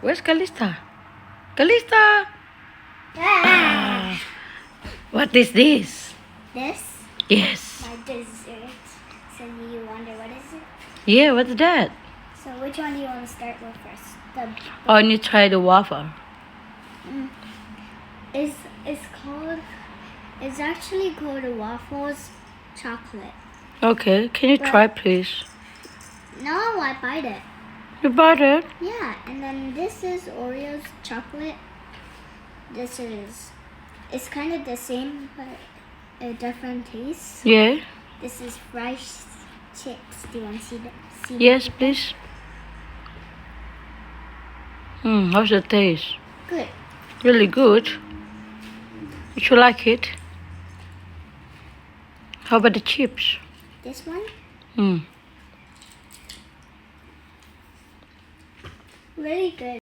Where's Calista? Calista! What is this? This? Yes. My dessert. So you wonder what is it? Yeah, what's that? So which one do you want to start with first? Oh, and you try the waffle. It's actually called a waffles chocolate. Okay, can you try, please? No, I bite it. You bought it? Yeah, and then this is Oreo's chocolate. It's kind of the same, but a different taste. Yeah. This is rice chips. Do you want to see that? Yes, please. How's the taste? Good. Really good. Did you like it? How about the chips? This one? Hmm. Really good.